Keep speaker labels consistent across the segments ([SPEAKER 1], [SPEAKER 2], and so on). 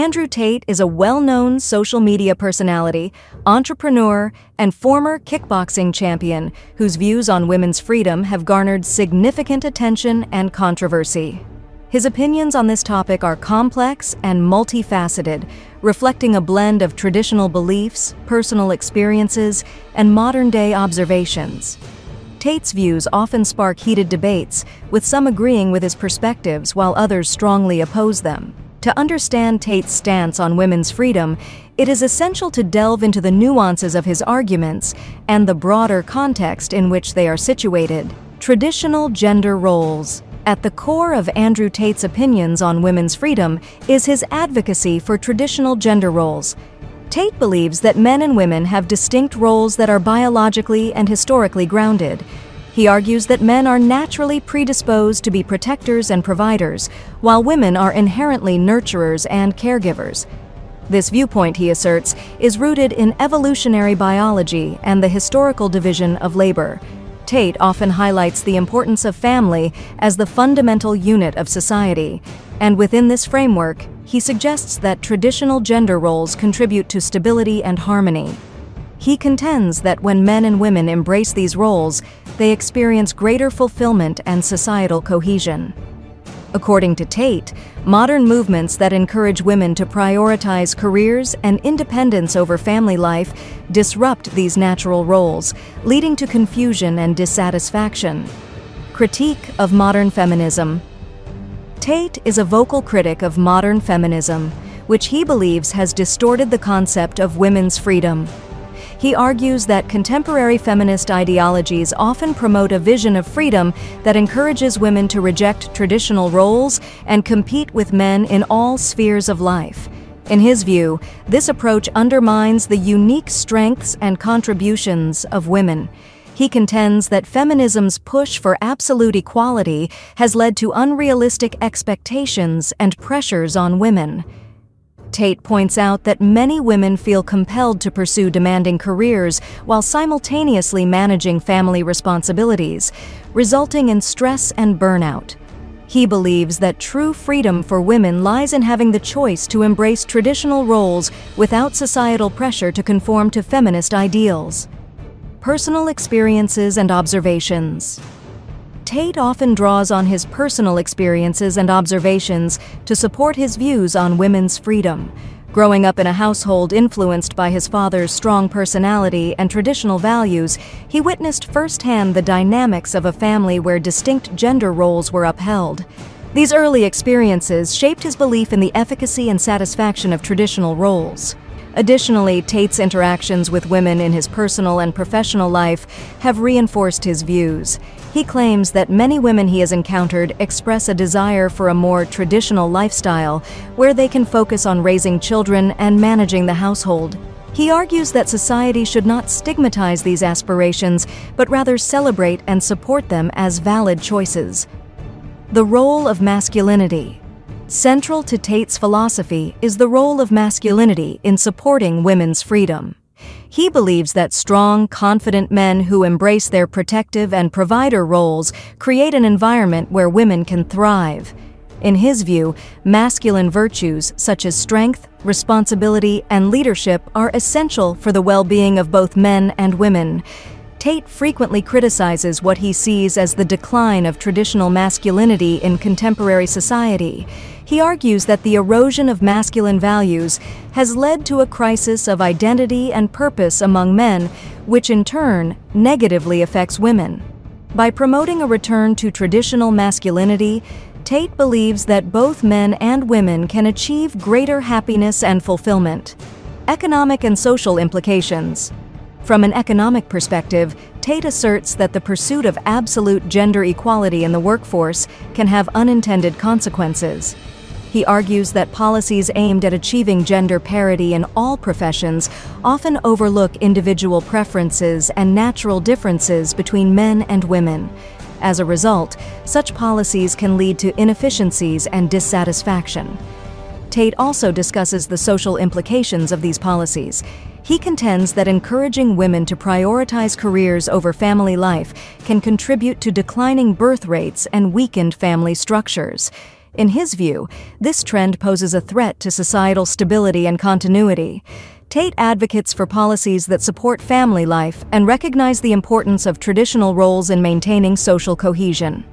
[SPEAKER 1] Andrew Tate is a well-known social media personality, entrepreneur, and former kickboxing champion whose views on women's freedom have garnered significant attention and controversy. His opinions on this topic are complex and multifaceted, reflecting a blend of traditional beliefs, personal experiences, and modern-day observations. Tate's views often spark heated debates, with some agreeing with his perspectives while others strongly oppose them. To understand Tate's stance on women's freedom, it is essential to delve into the nuances of his arguments and the broader context in which they are situated. Traditional gender roles. At the core of Andrew Tate's opinions on women's freedom is his advocacy for traditional gender roles. Tate believes that men and women have distinct roles that are biologically and historically grounded. He argues that men are naturally predisposed to be protectors and providers, while women are inherently nurturers and caregivers. This viewpoint, he asserts, is rooted in evolutionary biology and the historical division of labor. Tate often highlights the importance of family as the fundamental unit of society, and within this framework, he suggests that traditional gender roles contribute to stability and harmony. He contends that when men and women embrace these roles, they experience greater fulfillment and societal cohesion. According to Tate, modern movements that encourage women to prioritize careers and independence over family life disrupt these natural roles, leading to confusion and dissatisfaction. Critique of modern feminism. Tate is a vocal critic of modern feminism, which he believes has distorted the concept of women's freedom. He argues that contemporary feminist ideologies often promote a vision of freedom that encourages women to reject traditional roles and compete with men in all spheres of life. In his view, this approach undermines the unique strengths and contributions of women. He contends that feminism's push for absolute equality has led to unrealistic expectations and pressures on women. Tate points out that many women feel compelled to pursue demanding careers while simultaneously managing family responsibilities, resulting in stress and burnout. He believes that true freedom for women lies in having the choice to embrace traditional roles without societal pressure to conform to feminist ideals. Personal experiences and observations. Tate often draws on his personal experiences and observations to support his views on women's freedom. Growing up in a household influenced by his father's strong personality and traditional values, he witnessed firsthand the dynamics of a family where distinct gender roles were upheld. These early experiences shaped his belief in the efficacy and satisfaction of traditional roles. Additionally, Tate's interactions with women in his personal and professional life have reinforced his views. He claims that many women he has encountered express a desire for a more traditional lifestyle, where they can focus on raising children and managing the household. He argues that society should not stigmatize these aspirations, but rather celebrate and support them as valid choices. The role of masculinity. Central to Tate's philosophy is the role of masculinity in supporting women's freedom. He believes that strong, confident men who embrace their protective and provider roles create an environment where women can thrive. In his view, masculine virtues such as strength, responsibility, and leadership are essential for the well-being of both men and women. Tate frequently criticizes what he sees as the decline of traditional masculinity in contemporary society. He argues that the erosion of masculine values has led to a crisis of identity and purpose among men, which in turn negatively affects women. By promoting a return to traditional masculinity, Tate believes that both men and women can achieve greater happiness and fulfillment. Economic and social implications. From an economic perspective, Tate asserts that the pursuit of absolute gender equality in the workforce can have unintended consequences. He argues that policies aimed at achieving gender parity in all professions often overlook individual preferences and natural differences between men and women. As a result, such policies can lead to inefficiencies and dissatisfaction. Tate also discusses the social implications of these policies. He contends that encouraging women to prioritize careers over family life can contribute to declining birth rates and weakened family structures. In his view, this trend poses a threat to societal stability and continuity. Tate advocates for policies that support family life and recognize the importance of traditional roles in maintaining social cohesion.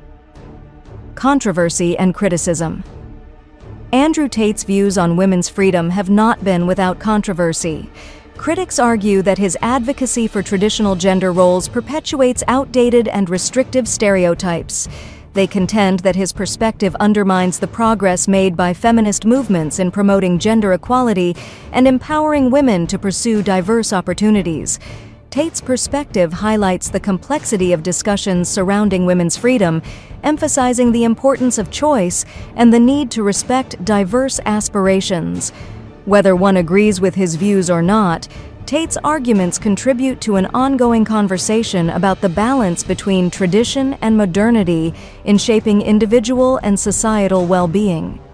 [SPEAKER 1] Controversy and criticism. Andrew Tate's views on women's freedom have not been without controversy. Critics argue that his advocacy for traditional gender roles perpetuates outdated and restrictive stereotypes. They contend that his perspective undermines the progress made by feminist movements in promoting gender equality and empowering women to pursue diverse opportunities. Tate's perspective highlights the complexity of discussions surrounding women's freedom, emphasizing the importance of choice and the need to respect diverse aspirations. Whether one agrees with his views or not, Tate's arguments contribute to an ongoing conversation about the balance between tradition and modernity in shaping individual and societal well-being.